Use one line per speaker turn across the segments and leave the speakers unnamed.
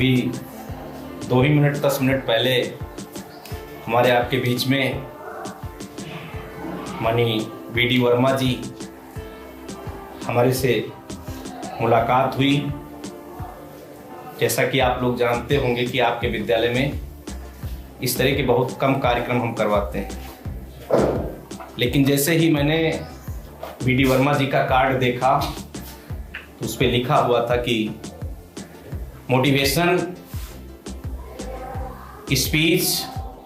अभी 2 ही minute 10 minute पहले हमारे आपके बीच में माननीय वीडी वर्मा जी हमारे से मुलाकात हुई। जैसा कि आप लोग जानते होंगे कि आपके विद्यालय में इस तरह के बहुत कम कार्यक्रम हम करवाते हैं, लेकिन जैसे ही मैंने वीडी वर्मा जी का कार्ड देखा तो उस पर लिखा हुआ था कि मोटिवेशन स्पीच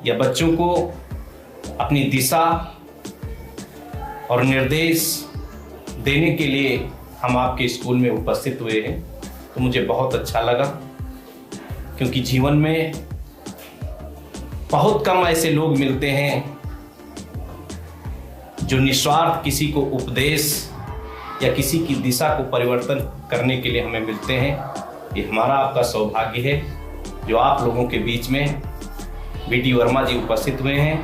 या बच्चों को अपनी दिशा और निर्देश देने के लिए हम आपके स्कूल में उपस्थित हुए हैं। तो मुझे बहुत अच्छा लगा, क्योंकि जीवन में बहुत कम ऐसे लोग मिलते हैं जो निस्वार्थ किसी को उपदेश या किसी की दिशा को परिवर्तन करने के लिए हमें मिलते हैं। ये हमारा आपका सौभाग्य है जो आप लोगों के बीच में वीडी वर्मा जी उपस्थित हुए हैं,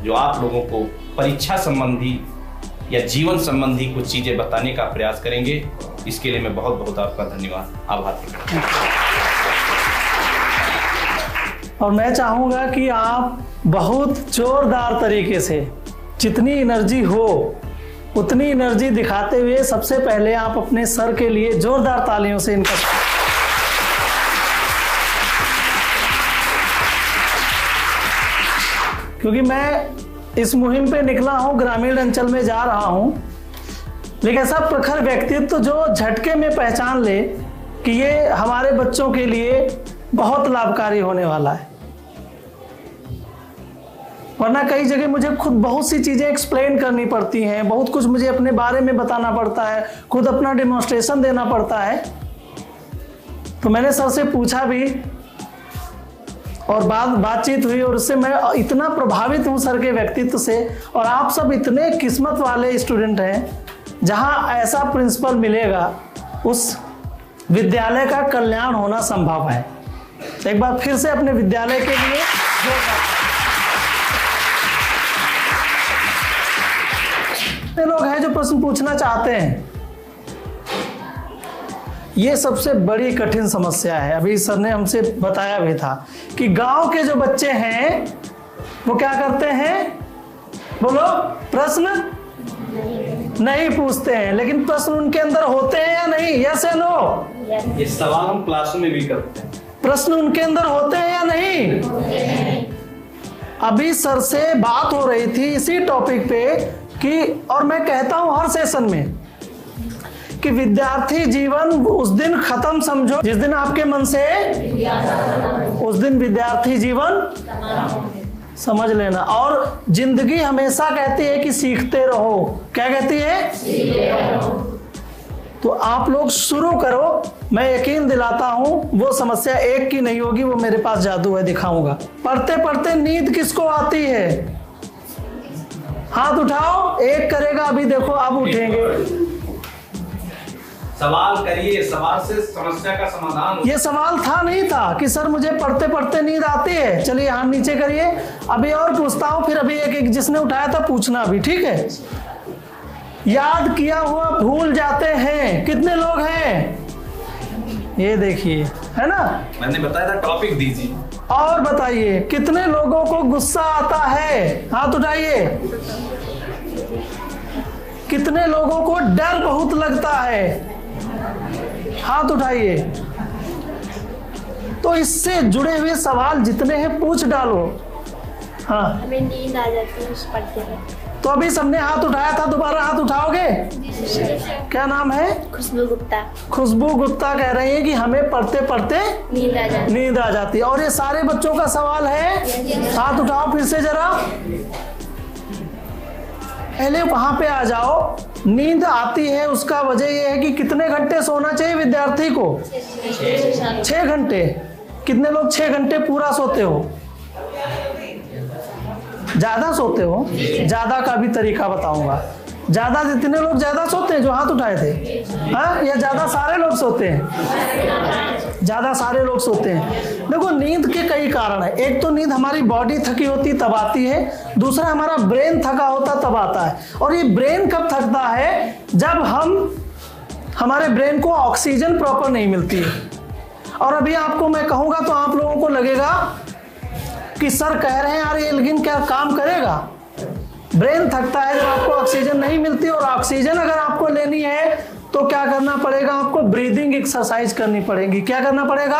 जो आप लोगों को परीक्षा संबंधी या जीवन संबंधी कुछ चीजें बताने का प्रयास करेंगे। इसके लिए मैं बहुत बहुत आपका धन्यवाद आभार प्रकट करता हूं।
और मैं चाहूंगा कि आप बहुत जोरदार तरीके से जितनी एनर्जी हो उतनी एनर्जी दिखाते हुए सबसे पहले आप अपने सर के लिए जोरदार तालियों से इनका, क्योंकि मैं इस मुहिम पे निकला हूं, ग्रामीण अंचल में जा रहा हूं, लेकिन ऐसा प्रखर व्यक्तित्व जो झटके में पहचान ले कि ये हमारे बच्चों के लिए बहुत लाभकारी होने वाला है। वरना कई जगह मुझे खुद बहुत सी चीजें एक्सप्लेन करनी पड़ती हैं, बहुत कुछ मुझे अपने बारे में बताना पड़ता है, खुद अपना डेमोन्स्ट्रेशन देना पड़ता है। तो मैंने सर से पूछा भी और बातचीत हुई, और उससे मैं इतना प्रभावित हूं सर के व्यक्तित्व से। और आप सब इतने किस्मत वाले स्टूडेंट हैं, जहां ऐसा प्रिंसिपल मिलेगा उस विद्यालय का कल्याण होना संभव है। एक बार फिर से अपने विद्यालय के लिए लोग हैं जो प्रश्न पूछना चाहते हैं। ये सबसे बड़ी कठिन समस्या है। अभी सर ने हमसे बताया भी था कि गांव के जो बच्चे हैं वो क्या करते हैं, बोलो, प्रश्न नहीं पूछते हैं, लेकिन प्रश्न उनके अंदर होते हैं या नहीं? यस या नो?
ये सवाल हम क्लासों में भी करते हैं।
प्रश्न उनके अंदर होते हैं या नहीं? अभी सर से बात हो रही थी इसी टॉपिक पे कि, और मैं कहता हूं हर सेशन में कि विद्यार्थी जीवन उस दिन खत्म समझो जिस दिन आपके मन से, उस दिन विद्यार्थी जीवन समझ लेना। और जिंदगी हमेशा कहती है कि सीखते रहो। क्या कहती है? सीखते रहो। तो आप लोग शुरू करो, मैं यकीन दिलाता हूं वो समस्या एक की नहीं होगी, वो मेरे पास जादू है, दिखाऊंगा। पढ़ते पढ़ते नींद किसको आती है? हाथ उठाओ, एक करेगा, अभी देखो अब उठेंगे।
सवाल करिए, सवाल से समस्या का समाधान।
ये सवाल था नहीं था कि सर मुझे पढ़ते पढ़ते नींद आती है। चलिए हाथ नीचे करिए, अभी और पूछता हूं, फिर अभी एक जिसने उठाया था पूछना भी, ठीक है? याद किया हुआ भूल जाते हैं, कितने लोग हैं? ये देखिए, है ना?
मैंने बताया था टॉपिक दीजिए।
और बताइए, कितने लोगों को गुस्सा आता है? हाथ उठाइए। कितने लोगों को डर बहुत लगता है? हाथ उठाइए। तो इससे जुड़े हुए सवाल जितने हैं पूछ डालो। हाँ,
हमें नींद आ जाती है पढ़ते हैं।
तो अभी सबने हाथ उठाया था, दोबारा हाथ उठाओगे? क्या नाम है?
खुशबू गुप्ता।
खुशबू गुप्ता कह रही है कि हमें पढ़ते पढ़ते नींद आ जाती है। और ये सारे बच्चों का सवाल है? हाथ उठाओ फिर से जरा। पहले वहां पे आ जाओ। नींद आती है उसका वजह यह है कि कितने घंटे सोना चाहिए विद्यार्थी को? 6 घंटे। कितने लोग 6 घंटे पूरा सोते हो? ज्यादा सोते हो? ज्यादा का भी तरीका बताऊंगा। ज्यादा जितने लोग ज्यादा सोते हैं जो हाथ उठाए थे, हाँ, या ज्यादा सारे लोग सोते हैं? ज्यादा सारे लोग सोते हैं। देखो, नींद के कई कारण है। एक तो नींद हमारी बॉडी थकी होती तब आती है, दूसरा हमारा ब्रेन थका होता तब आता है। और ये ब्रेन कब थकता है? जब हमारे ब्रेन को ऑक्सीजन प्रॉपर नहीं मिलती है। और अभी आपको मैं कहूंगा तो आप लोगों को लगेगा कि सर कह रहे हैं यार ये, लेकिन क्या काम करेगा? ब्रेन थकता है जब आपको ऑक्सीजन नहीं मिलती, और ऑक्सीजन अगर आपको लेनी है तो क्या करना पड़ेगा? आपको ब्रीदिंग एक्सरसाइज करनी पड़ेगी। क्या करना पड़ेगा?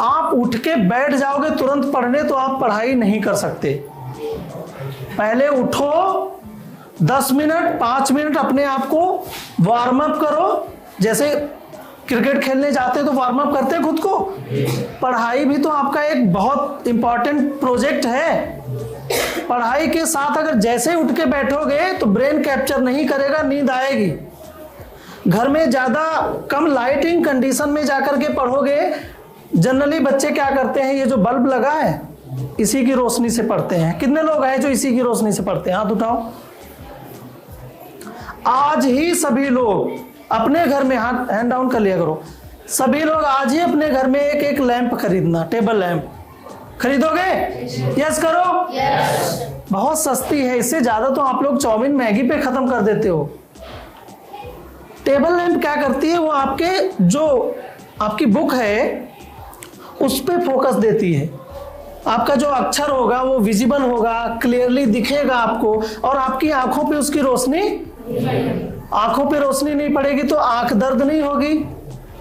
आप उठ के बैठ जाओगे तुरंत पढ़ने तो आप पढ़ाई नहीं कर सकते। पहले उठो, 10 मिनट 5 मिनट अपने आप को वार्म अप करो। जैसे क्रिकेट खेलने जाते तो वार्म अप करते हैं खुद को। पढ़ाई भी तो आपका एक बहुत इंपॉर्टेंट प्रोजेक्ट है। पढ़ाई के साथ अगर जैसे उठ के बैठोगे तो ब्रेन कैप्चर नहीं करेगा, नींद आएगी। घर में ज्यादा कम लाइटिंग कंडीशन में जाकर के पढ़ोगे। जनरली बच्चे क्या करते हैं, ये जो बल्ब लगा है इसी की रोशनी से पढ़ते हैं। कितने लोग हैं जो इसी की रोशनी से पढ़ते हैं? हाथ उठाओ। आज ही सभी लोग अपने घर में, हाथ हैंड डाउन कर लिया करो, सभी लोग आज ही अपने घर में एक एक लैंप खरीदना, टेबल लैंप खरीदोगे? यस करो। यस। बहुत सस्ती है, इससे ज्यादा तो आप लोग चाउमीन मैगी पे खत्म कर देते हो। टेबल लैंप क्या करती है, वो आपके जो आपकी बुक है उस पे फोकस देती है। आपका जो अक्षर होगा वो विजिबल होगा, क्लियरली दिखेगा आपको, और आपकी आंखों पे उसकी रोशनी, आंखों पे रोशनी नहीं पड़ेगी तो आंख दर्द नहीं होगी,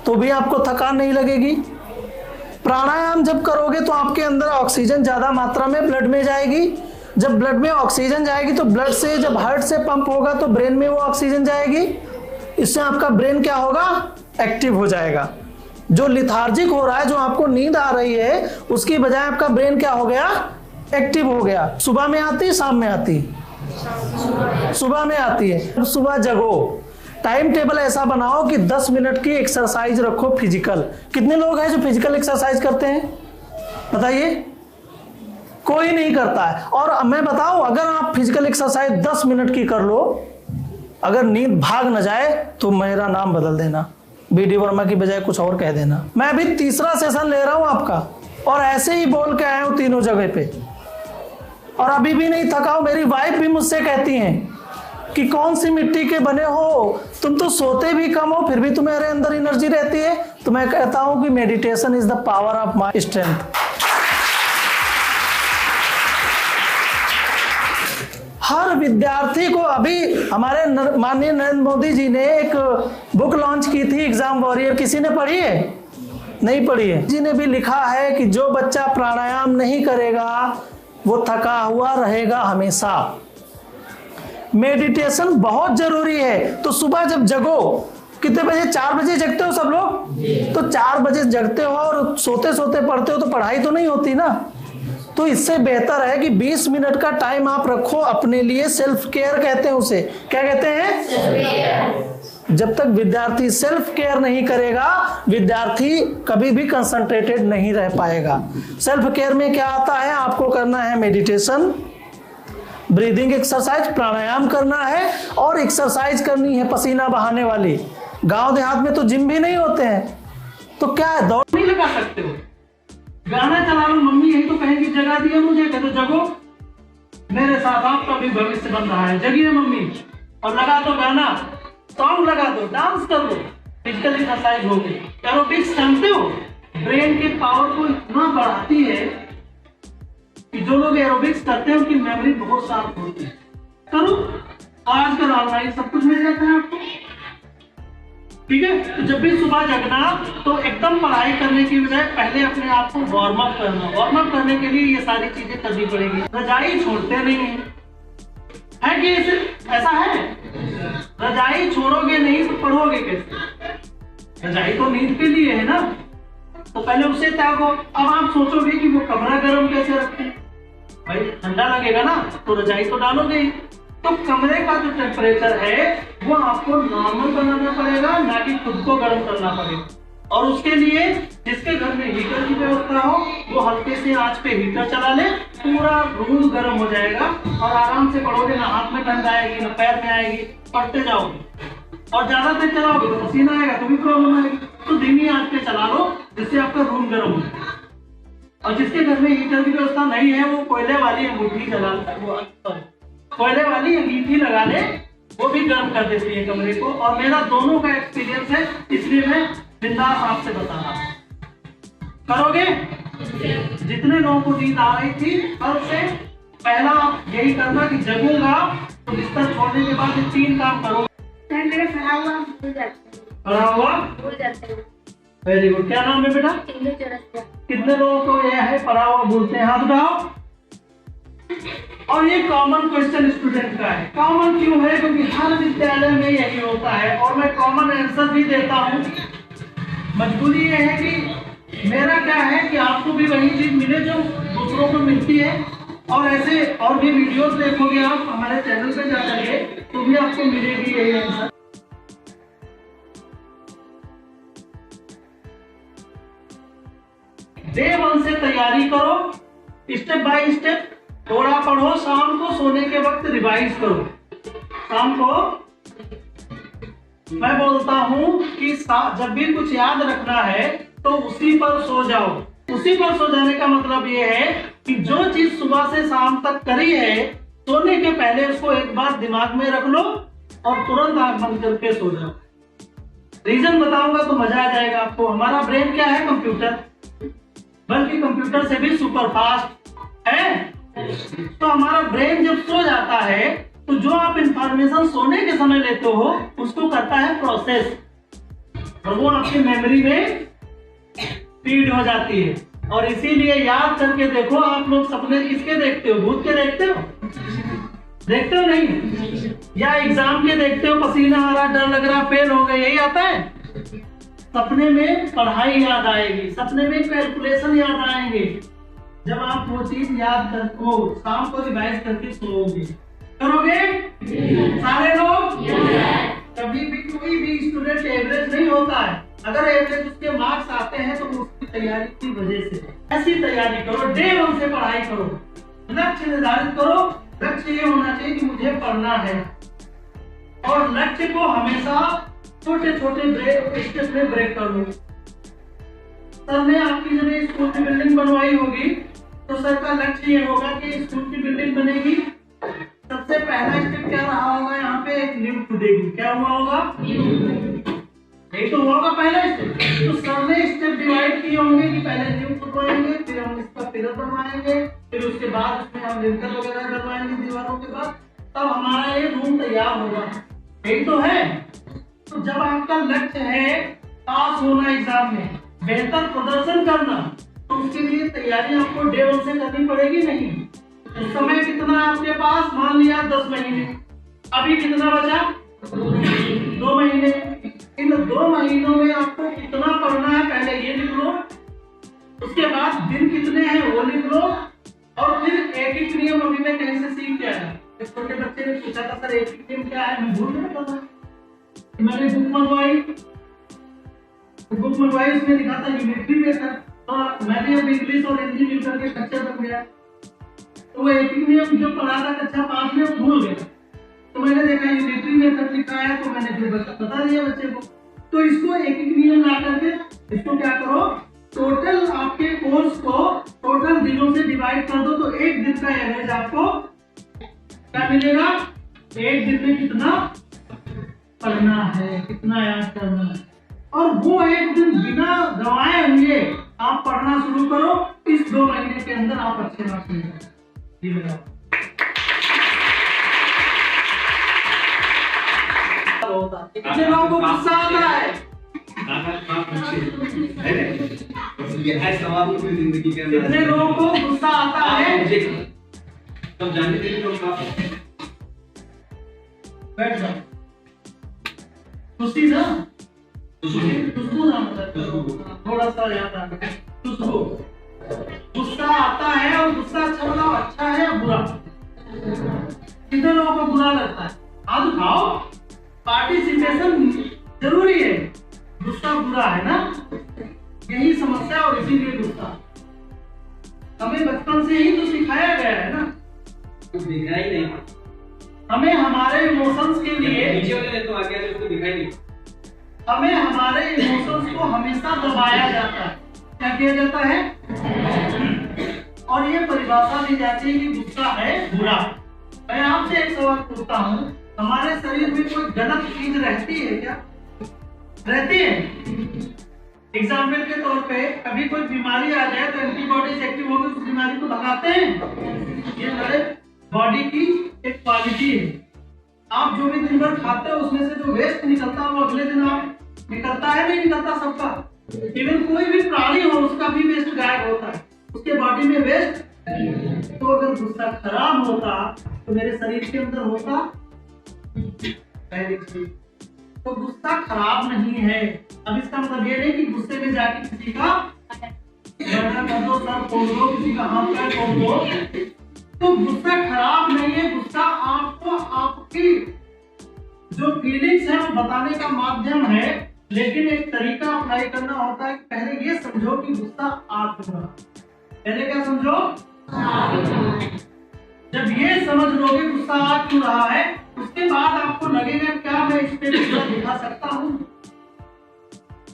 तो भी आपको थकान नहीं लगेगी। प्राणायाम जब करोगे तो आपके अंदर ऑक्सीजन ज्यादा मात्रा में ब्लड में जाएगी। जब ब्लड में ऑक्सीजन जाएगी तो ब्लड से जब हार्ट से पंप होगा तो ब्रेन में वो ऑक्सीजन जाएगी। इससे आपका ब्रेन क्या होगा? एक्टिव हो जाएगा। जो लिथार्जिक हो रहा है, जो आपको नींद आ रही है, उसकी बजाय आपका ब्रेन क्या हो गया? एक्टिव हो गया। सुबह में आती, शाम में आती? सुबह में आती है। सुबह जगो, टाइम टेबल ऐसा बनाओ कि 10 मिनट की एक्सरसाइज रखो फिजिकल। कितने लोग हैं जो फिजिकल एक्सरसाइज करते हैं? बताइए। कोई नहीं करता है। और मैं बताऊं, अगर आप फिजिकल एक्सरसाइज 10 मिनट की कर लो, अगर नींद भाग न जाए तो मेरा नाम बदल देना, BD वर्मा की बजाय कुछ और कह देना। मैं अभी तीसरा सेशन ले रहा हूं आपका, और ऐसे ही बोल के आया हूं तीनों जगह पे, और अभी भी नहीं थका हूं। मेरी वाइफ भी मुझसे कहती हैं कि कौन सी मिट्टी के बने हो, तुम तो सोते भी कम हो फिर भी तुम्हारे अंदर एनर्जी रहती है। तो मैं कहता हूं कि meditation is the power of my strength. हर विद्यार्थी को, अभी हमारे माननीय नरेंद्र मोदी जी ने एक बुक लॉन्च की थी, एग्जाम वॉरियर। किसी ने पढ़ी है? नहीं पढ़ी है। जी ने भी लिखा है कि जो बच्चा प्राणायाम नहीं करेगा वो थका हुआ रहेगा हमेशा। मेडिटेशन बहुत जरूरी है। तो सुबह जब जगो, कितने बजे? 4 बजे जगते हो सब लोग? तो 4 बजे जगते हो और सोते सोते पढ़ते हो तो पढ़ाई तो नहीं होती ना। तो इससे बेहतर है कि 20 मिनट का टाइम आप रखो अपने लिए। सेल्फ केयर कहते हैं उसे। क्या कहते हैं? Self care. जब तक विद्यार्थी सेल्फ केयर नहीं करेगा, विद्यार्थी कभी भी कंसंट्रेटेड नहीं रह पाएगा। सेल्फ केयर में क्या आता है? आपको करना है मेडिटेशन, ब्रीदिंग एक्सरसाइज, प्राणायाम करना है, और एक्सरसाइज करनी है पसीना बहाने वाली। गांव देहात में तो जिम भी नहीं होते हैं, तो क्या है, दौड़ नहीं लगा सकते हो। गाना चला लो, मम्मी यही तो कहेंगी जगा दिया मुझे, कहते जगो मेरे साथ, आपका भी भविष्य बन रहा है, जगिए मम्मी, और लगा दो गाना, सॉन्ग लगा दो, डांस कर लो, फिजिकल एक्सरसाइज हो गई। एरोबिक्स जानते हो? ब्रेन के पावर को इतना बढ़ाती है कि जो लोग एरोबिक्स करते हैं उनकी मेमोरी बहुत शार्प होती है। करो, आजकल ऑनलाइन सब कुछ मिल जाता है आपको, ठीक है। तो जब भी सुबह जगना तो एकदम पढ़ाई करने की बजाय पहले अपने आप को वार्म अप करना। वार्म अप करने के लिए ये सारी चीजें करनी पड़ेगी। रजाई छोड़ते नहीं है कि ऐसा है? रजाई छोड़ोगे नहीं तो पढ़ोगे कैसे? रजाई तो नींद के लिए है ना, तो पहले उसे त्यागो। अब आप सोचोगे कि वो कमरा गर्म कैसे रखें, भाई ठंडा लगेगा ना, तो रजाई तो डालोगे। तो कमरे का जो टेम्परेचर है वो आपको नॉर्मल बनाना पड़ेगा, ना कि खुद को गर्म करना पड़ेगा। और उसके लिए जिसके घर में हीटर की व्यवस्था हो वो हल्के से आंच पे हीटर चला ले, पूरा रूम गर्म हो जाएगा और आराम से पढ़ोगे। ना हाथ में ठंड आएगी ना पैर में आएगी, पढ़ते जाओगे। और ज्यादा देर चलाओगे तो पसीना आएगा तो भी प्रॉब्लम आएगी। तो धीमी आंच पे चला लो जिससे आपका रूम गर्म हो जाए। और जिसके घर में हीटर की व्यवस्था नहीं है वो कोयले वाली अंगूठी जला, कोयले वाली अंगीठी लगा ले, वो भी गर्म कर देती है कमरे को। और मेरा दोनों का एक्सपीरियंस है, इसलिए मैं बिंदास आपसे बता रहा हूं, करोगे? जितने लोगों को नींद आ रही थी कल से पहला यही करना कि जगूंगा तो बिस्तर छोड़ने के बाद ये 3 काम करो।
सर मेरा पढ़ा हुआ भूल जाते हैं।
पढ़ा हुआ
भूल जाते हैं।
Very good. क्या नाम है बेटा?
इंदु चौरसिया।
कितने लोगों को यह है पढ़ा हुआ भूलते हैं? हाथ उठाओ। और ये कॉमन क्वेश्चन स्टूडेंट का है। कॉमन क्यों है? क्योंकि हर विद्यालय में यही होता है और मैं कॉमन आंसर भी देता हूँ। मजबूरी ये है कि मेरा क्या है कि आपको भी वही चीज मिले जो दूसरों को मिलती है, और ऐसे और भी वीडियोस देखोगे आप हमारे चैनल पे जा करके तो भी आपको मिलेगी यही आंसर। डे 1 से तैयारी करो, स्टेप बाय स्टेप। थोड़ा पढ़ो, शाम को सोने के वक्त रिवाइज करो। शाम को मैं बोलता हूं कि जब भी कुछ याद रखना है तो उसी पर सो जाओ। उसी पर सो जाने का मतलब ये है कि जो चीज सुबह से शाम तक करी है सोने के पहले उसको एक बार दिमाग में रख लो और तुरंत आंख बंद करके सो जाओ। रीजन बताऊंगा तो मजा आ जाएगा आपको। हमारा ब्रेन क्या है? कंप्यूटर, बल्कि कंप्यूटर से भी सुपर फास्ट है। तो हमारा ब्रेन जब सो जाता है तो जो आप इंफॉर्मेशन सोने के समय लेते हो उसको करता है प्रोसेस, और वो आपकी मेमोरी में फीड हो जाती है। और इसीलिए याद करके देखो, आप लोग सपने किसके देखते हो? भूत के देखते हो? देखते हो नहीं? या एग्जाम के देखते हो, पसीना आ रहा, डर लग रहा, फेल हो गए, यही आता है? सपने में पढ़ाई याद आएगी, सपने में कैलकुलेशन याद आएंगे जब आप वो चीज याद करको शाम को रिवाइज करके सोओगे। करोगे सारे लोग? कभी भी कोई भी स्टूडेंट एवरेज नहीं होता है। अगर एवरेज उसके मार्क्स आते हैं तो उसकी तैयारी की वजह से। ऐसी तैयारी करो, डे 1 से पढ़ाई करो, लक्ष्य निर्धारित करो। लक्ष्य ये होना चाहिए कि मुझे पढ़ना है, और लक्ष्य को हमेशा छोटे छोटे स्टेप में ब्रेक कर लो। सर ने आपकी जब स्कूल की बिल्डिंग बनवाई होगी तो सर का लक्ष्य ये होगा कि स्कूल की बिल्डिंग बनेगी, सबसे पहला स्टेप क्या रहा होगा? यहाँ पे एक नींव खुदेगी। क्या हुआ होगा? यही तो होगा पहला स्टेप। तो सर ने स्टेप डिवाइड किए होंगे कि पहले नींव खुदवाएंगे, फिर हम इसका पिलर बनवाएंगे, फिर उसके बाद उसमें हम लिंटर वगैरह करवाएंगे दीवारों के बाद, तब हमारा ये रूम तैयार होगा। यही तो है। तो जब आपका लक्ष्य है पास होना एग्जाम में, बेहतर प्रदर्शन करना, तो उसके लिए तैयारी आपको डे 1 से करनी पड़ेगी। नहीं इस समय कितना आपके पास? मान लिया 10 महीने। अभी कितना बचा? 2 महीने। इन 2 महीनों में आपको कितना पढ़ना है पहले ये लिख लो, उसके बाद दिन कितने हैं वो लिख लो, और फिर एक एक नियम अभी मैं कहीं से सीख के आया। एक छोटे बच्चे ने पूछा था सर एक एक नियम क्या है, मैं भूल गया था। मैंने बुक मंगवाई, उसमें लिखा था यूनिटरी मेथड, और मैंने अब इंग्लिश और हिंदी मिलकर के कच्चा बन गया। तो वो एक नियम जो पढ़ा था कक्षा 5 में भूल गया। तो मैंने देखा यूनिटरी मेथड लिखा है तो मैंने फिर बता दिया बच्चे को। तो इसको एक एक नियम ला करके इसको क्या करो, टोटल आपके कोर्स को टोटल दिनों से डिवाइड कर दो, तो एक दिन का एवरेज आपको क्या मिलेगा? एक दिन में कितना पढ़ना है, कितना याद करना है, और वो एक दिन बिना गवाए हुए आप पढ़ना शुरू करो। इस 2 महीने के अंदर आप अच्छे मार्क्स ले जाओगे। कितने लोगों को गुस्सा आता है? कितने लोगों को गुस्सा आता है? बैठ जाओ। खुशी ना, थोड़ा सा याद आ गया। गुस्सा आता है, और गुस्सा अच्छा है या बुरा? कितने लोगों को बुरा लगता है? हाथ उठाओ। पार्टिसिपेशन जरूरी है। गुस्सा बुरा है ना, यही समस्या, और इसीलिए गुस्सा हमें बचपन से ही तो सिखाया गया है ना।
दिखाई नहीं,
हमें हमारे इमोशंस के लिए
तो आगे उसको दिखाई नहीं,
हमें हमारे इमोशंस को हमेशा दबाया जाता है। क्या किया जाता है? और ये परिभाषा दी जाती है कि गुस्सा है बुरा। मैं आपसे एक सवाल पूछता हूँ, हमारे शरीर में कोई गलत चीज रहती है क्या? रहती है? एग्जाम्पल के तौर पे कभी कोई बीमारी आ जाए तो एंटीबॉडीज एक्टिव होकर उस बीमारी को भगाते हैं। ये हमारे बॉडी की एक क्वालिटी है। आप जो भी दिन भर खाते हो उसमें से जो वेस्ट निकलता है वो अगले दिन आप निकलता है नहीं निकलता सबका। इवन कोई भी प्राणी हो उसका भी वेस्ट गायब होता है, उसके बॉडी में वेस्ट। तो अगर गुस्सा खराब होता तो मेरे शरीर के अंदर होता पहली चीज। तो गुस्सा खराब नहीं है। अब इसका मतलब ये नहीं कि गुस्से में जाके किसी का गर्दन कर दो, सर फोड़ दो, किसी का हाथ पैर तोड़ दो। तो गुस्सा खराब नहीं है। गुस्सा आपको आपकी जो फीलिंग्स है वो बताने का माध्यम है, लेकिन एक तरीका अप्लाई करना होता है। पहले ये समझो कि गुस्सा आ क्यों रहा। पहले क्या समझो? जब ये समझ लोगे गुस्सा आ क्यों रहा है, उसके बाद आपको लगेगा क्या मैं इस पे गुस्सा दिखा सकता हूँ,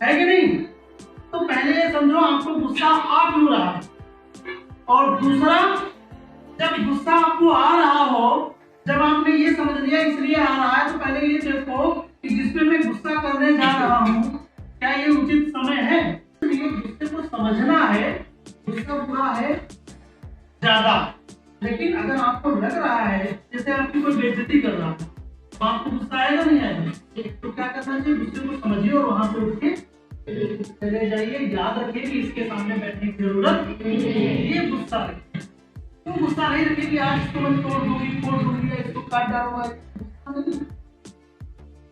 है कि नहीं? तो पहले ये समझो आपको गुस्सा आ क्यों रहा है। और दूसरा, जब गुस्सा आपको आ रहा हो, जब आपने ये समझ लिया इसलिए आ रहा है, तो पहले ये देखो कि जिसपे मैं गुस्सा करने जा रहा हूँ क्या ये उचित समय है। ये गुस्से को समझना है। गुस्सा बुरा है ज्यादा, लेकिन अगर आपको लग रहा है जैसे आपकी कोई बेइज्जती कर रहा है तो आपको गुस्सा आएगा नहीं आएगा? तो क्या करना चाहिए? गुस्से को समझिए और वहां से उठ के चले जाइए। याद रखिए कि इसके सामने बैठने की जरूरत ये गुस्सा है। तो गुस्सा नहीं रखिए कि आज इसको मैं तोड़ दूंगी, फोड़ दूंगी, इसको काट डालूंगा।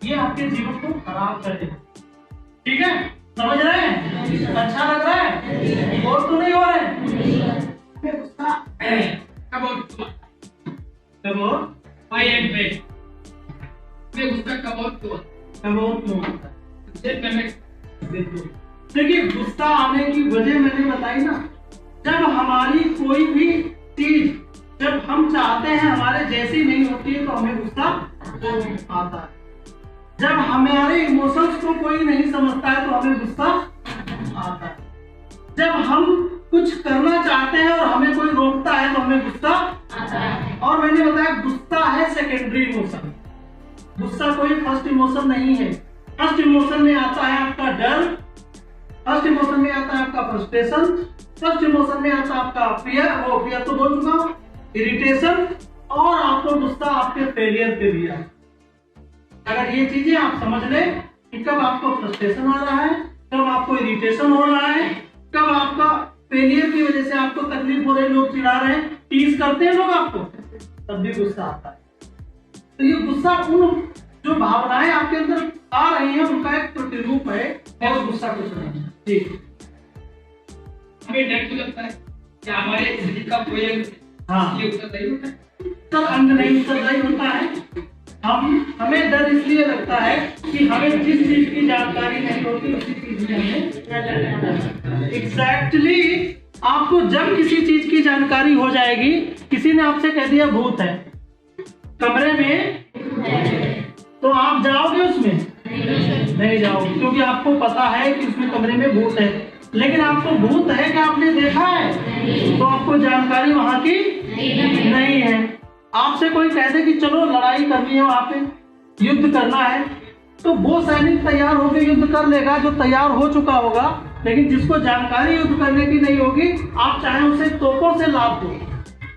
ये आपके जीवन को खराब करेगा। ठीक है, समझ रहे हैं? अच्छा लग रहा है? और तो नहीं हो रहे हैं? गुस्सा
I am bad. मैं गुस्सा कब
देखिए, गुस्सा आने की वजह मैंने बताई ना। जब हमारी कोई भी चीज जब हम चाहते हैं हमारे जैसी नहीं होती है तो हमें गुस्सा आता है। जब हमारे इमोशंस को कोई नहीं समझता है तो हमें गुस्सा आता है। जब हम कुछ करना चाहते हैं और हमें कोई रोकता है तो हमें गुस्सा आता है। और मैंने बताया गुस्सा है सेकेंडरी इमोशन। गुस्सा कोई फर्स्ट इमोशन नहीं है। फर्स्ट इमोशन में आता है आपका डर, फर्स्ट इमोशन में आता है आपका फ्रस्ट्रेशन, फर्स्ट इमोशन में आता है आपका फियर तो बोल चुका हूं, इरिटेशन, और आपको गुस्सा आपके फेलियर पे भी आता। अगर ये चीजें आप समझ लें कि कब आपको फ्रस्ट्रेशन आ रहा है, कब आपको इरिटेशन हो रहा है, कब आपका फेलियर की वजह से आपको तकलीफ हो रही, लोग चिढ़ा रहे हैं, टीज करते हैं लोग आपको, तब भी गुस्सा आता है। तो ये गुस्सा उन जो भावनाएं आपके अंदर आ रही हैं उनका एक प्रतिरूप है और गुस्सा कुछ नहीं। ठीक,
हमें डर क्यों लगता है? क्या हमारे शरीर का कोई
हाँ
ये उत्तरदायी होता है?
सब अंग नहीं उत्तरदायी होता है। हमें डर इसलिए लगता है कि हमें जिस चीज की जानकारी नहीं होती उसी चीज में हमें एग्जैक्टली आपको जब किसी चीज की जानकारी हो जाएगी, किसी ने आपसे कह दिया भूत है कमरे में, तो आप जाओगे उसमें? नहीं जाओगे, क्योंकि आपको पता है कि उसमें कमरे में भूत है। लेकिन आपको भूत है क्या आपने देखा है? तो आपको जानकारी वहां की नहीं है। आपसे कोई कह दे कि चलो लड़ाई करनी है, वहां पे युद्ध करना है, तो वो सैनिक तैयार होकर युद्ध कर लेगा जो तैयार हो चुका होगा। लेकिन जिसको जानकारी युद्ध करने की नहीं होगी, आप चाहे उसे तोपों से लाद दो,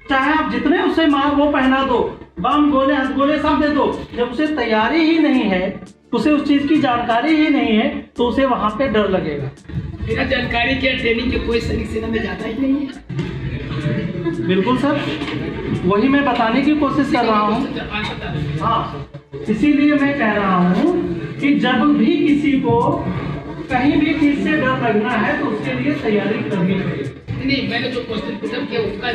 चाहे आप जितने उसे मार वो पहना दो, बम गोले हथगोले सब दे दो, जब उसे तैयारी ही नहीं है, उसे उस चीज की जानकारी ही नहीं है, तो उसे वहां पे डर लगेगा।
बिना जानकारी के ट्रेनिंग के कोई सैनिक सेना में जाता ही नहीं है।
बिल्कुल सर, वही मैं बताने की कोशिश कर रहा हूँ। हाँ, इसीलिए मैं कह रहा हूँ कि जब भी किसी को कहीं भी चीज से डर लगना है तो उसके लिए तैयारी करनी चाहिए।
नहीं, मैंने जो क्वेश्चन पूछा किया उसका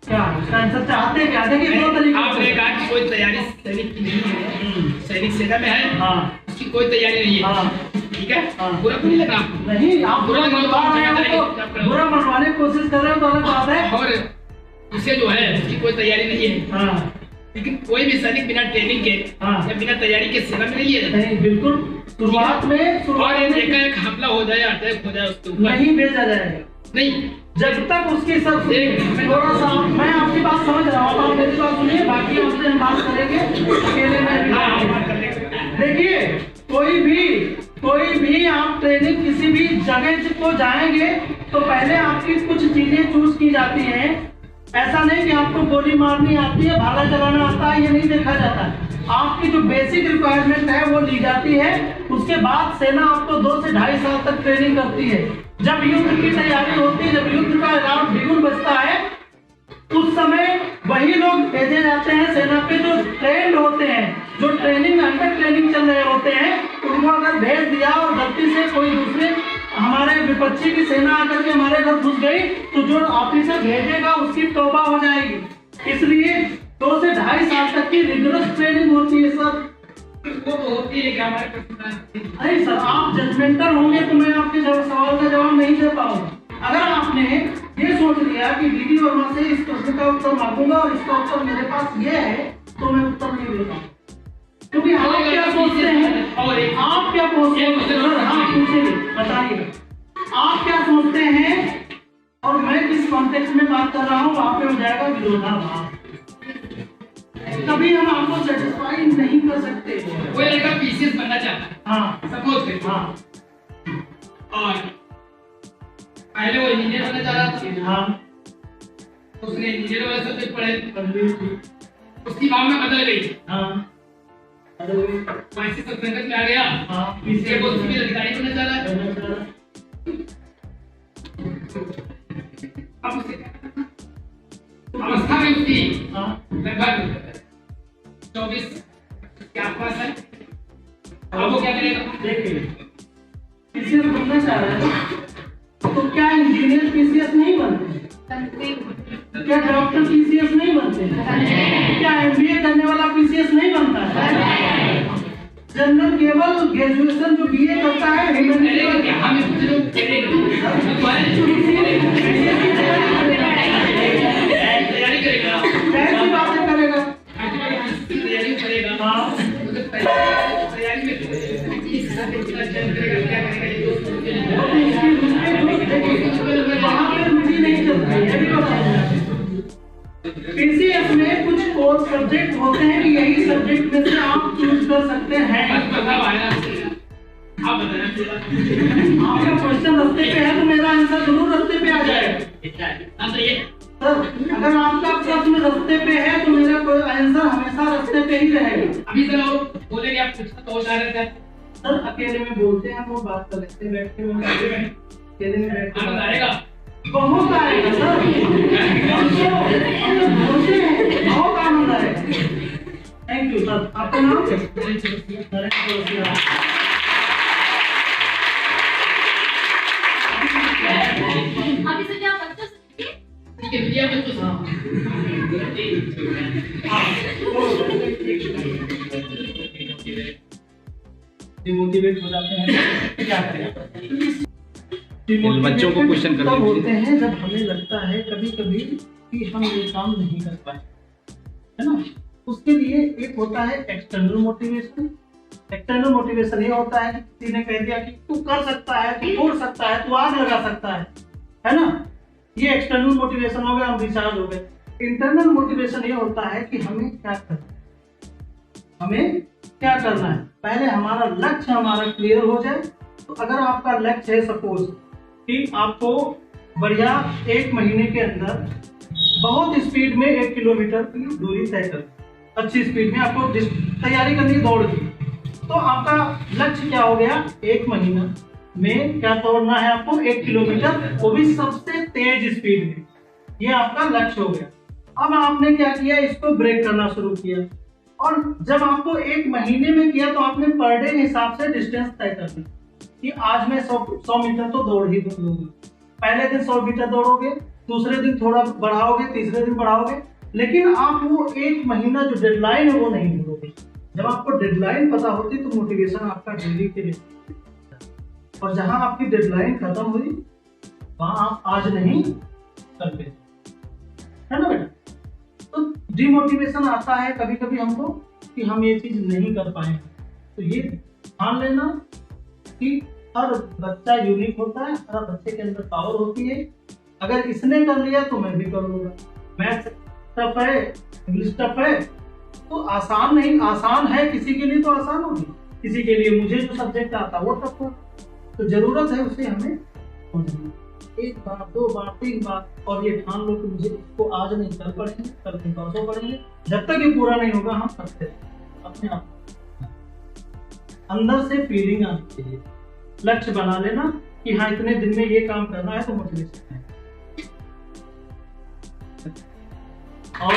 क्या उसका आंसर चाहते क्या? देखिए दो तरीके
आपने कहा कि कोई तैयारी सैनिक की नहीं है, सैनिक सेना में है,
हाँ,
उसकी कोई तैयारी नहीं है।
हाँ,
ठीक है,
हाँ।
बुरा नहीं लगा आपको?
नहीं, आप बुरा मनवा रहे हो, बुरा मनवाने की कोशिश कर रहे हो तो अलग बात है।
और उसे जो है उसकी कोई तैयारी नहीं है।
हाँ,
लेकिन कोई भी सैनिक बिना ट्रेनिंग के
हाँ,
या बिना तैयारी के सेना में नहीं है।
नहीं, बिल्कुल शुरुआत में
और एक हमला हो जाए, अटैक हो जाए उसके ऊपर
नहीं भेजा जाएगा।
नहीं,
जब तक उसकी सब थोड़ा सा, मैं आपकी बात समझ रहा हूँ, आप मेरी बात सुनिए, बाकी आपसे हम बात करेंगे अकेले में। देखिए, कोई भी कोई भी आप ट्रेनिंग किसी भी जगह को जाएंगे तो पहले आपकी कुछ चीजें चूज की जाती हैं। ऐसा नहीं कि आपको गोली मारनी आती है, भाला चलाना आता है, ये नहीं देखा जाता है। आपकी जो बेसिक रिक्वायरमेंट है वो ली जाती है। उसके बाद सेना आपको 2 से 2.5 साल तक ट्रेनिंग करती है। जब युद्ध की तैयारी होती है, जब युद्ध का ऐलान बिगुल बजता है, उस समय वही लोग भेजे जाते हैं सेना पे जो ट्रेंड होते हैं, जो ट्रेनिंग अंडर ट्रेनिंग चल रहे होते हैं। उनको अगर भेज दिया और गलती से कोई दूसरे हमारे विपक्षी की सेना आकर के हमारे घर घुस गई तो जो ऑफिसर भेजेगा उसकी तौबा हो जाएगी। इसलिए 2 से 2.5 साल तक की रिगरस ट्रेनिंग होती है सर।
वो होती है कि हमारे
नहीं सर, आप जजमेंटल होंगे तो मैं आपके सवाल का जवाब नहीं दे पाऊंगा। अगर आपने ये सोच लिया कि डीडी वर्मा से इस प्रश्न का उत्तर मांगूंगा और इसका उत्तर मेरे पास ये है, तो मैं उत्तर नहीं देता, क्योंकि आप क्या सोचते हैं, आप क्या सोचते हैं, आप पूछेंगे बताइए आप क्या सोचते हैं और मैं किस कॉन्टेक्स्ट में बात कर रहा हूँ, वहां पे हो जाएगा विरोधाभास। कभी हम आपको सेटिस्फाई नहीं कर सकते।
कोई लड़का पीसीएस बनना चाहता है,
हाँ
सपोज करिए,
हाँ,
और पहले वो इंजीनियर बनना चाह रहा था,
हाँ,
उसने इंजीनियर वाला सब्जेक्ट पढ़े, उसकी भावना बदल गई,
हाँ,
वैसे सब संकट में आ गया,
हाँ,
पीसीएस को सिविल अधिकारी बनना चाह रहा है। अब उसे अवस्था में उसकी लगभग 24 के आसपास है। अब वो क्या करेगा?
देखिए पीसीएस बनना चाह रहे हैं तो क्या इंजीनियर पीसीएस नहीं बनते? क्या डॉक्टर पीसीएस नहीं बनते? क्या एमबीए करने वाला पीसीएस नहीं बनता है? जनरल केवल ग्रेजुएशन जो बीए करता है
हमें कुछ लोग तैयारी करेगा,
कैसी बातें करेगा?
तैयारी करेगा,
हाँ,
तैयारी में क्या करेगा?
वहाँ पे रुचि नहीं चलती है, ये भी बताइए। पीसीएस में कुछ कोर्स सब्जेक्ट होते हैं कि यही सब्जेक्ट में से आप चूज कर सकते हैं। आपका क्वेश्चन रास्ते पे है तो मेरा आंसर जरूर रास्ते पे आ जाएगा। सर अगर आपका प्रश्न रास्ते पे है तो मेरा कोई आंसर हमेशा रास्ते पे ही रहेगा।
अभी सर और बोलेंगे आप कुछ तो जा रहे थे
सर, अकेले में बोलते हैं वो बात कर लेते हैं, बैठ के अकेले में बैठ के
आएगा,
बहुत आएगा सर, बोलते हैं बहुत आनंद आएगा। Thank you sir. आपका नाम?
अभी से क्या बच्चों से
बिटिया बच्चों
डिमोटिवेट हो जाते हैं, क्या करें?
बच्चों को क्वेश्चन करने
तब होते हैं जब हमें लगता है कभी कभी कि हम ये काम नहीं कर पाए, है ना। उसके लिए एक होता है एक्सटर्नल मोटिवेशन। एक्सटर्नल मोटिवेशन ये होता है कि किसी ने कह दिया कि तू कर सकता है, तू तोड़ सकता है, तू आग लगा सकता है ना। ये एक्सटर्नल मोटिवेशन हो गया, हम रिचार्ज हो गए। इंटरनल मोटिवेशन ये होता है कि हमें क्या करना है, पहले हमारा लक्ष्य हमारा क्लियर हो जाए। तो अगर आपका लक्ष्य है सपोज कि आपको बढ़िया 1 महीने के अंदर बहुत स्पीड में 1 किलोमीटर की दूरी तय कर, अच्छी स्पीड में आपको तैयारी करनी है दौड़ की, तो आपका लक्ष्य क्या हो गया? 1 महीना में क्या दौड़ना है आपको? 1 किलोमीटर, वो भी सबसे तेज स्पीड में। ये आपका लक्ष्य हो गया। अब आपने क्या किया? इसको ब्रेक करना शुरू किया, और जब आपको 1 महीने में किया तो आपने पर डे के हिसाब से डिस्टेंस तय करना कि आज मैं 100 मीटर तो दौड़ ही दूंगा। पहले दिन 100 मीटर दौड़ोगे, दूसरे दिन थोड़ा बढ़ाओगे, तीसरे दिन बढ़ाओगे, लेकिन आप वो 1 महीना जो डेडलाइन है वो नहीं भूलोगे। जब आपको डेडलाइन पता होती तो मोटिवेशन आपका डेली के लिए, और जहां आपकी डेडलाइन खत्म हुई वहां आप आज नहीं करते, है ना बेटा। तो डिमोटिवेशन आता है कभी कभी हमको कि हम ये चीज नहीं कर पाए। तो ये ध्यान लेना कि हर बच्चा यूनिक होता है, हर बच्चे के अंदर पावर होती है। अगर इसने कर लिया तो मैं भी कर लूंगा। मैथ टफ है, इंग्लिश टफ है, तो आसान नहीं, आसान है किसी के लिए तो आसान होगी, किसी के लिए मुझे जो सब्जेक्ट आता वो टफ हो, तो जरूरत है उसे हमें समझना। एक बार, दो बार, तीन बार, और ये ठान लो कि मुझे इसको आज नहीं कल पढ़ेंगे, कल नहीं परसों पढ़ेंगे। जब तक ये पूरा नहीं होगा हम करते रहेंगे अपने आप। अंदर से फीलिंग आनी चाहिए, लक्ष्य बना लेना कि हाँ इतने दिन में ये काम करना है, तो मोटिवेशन है। और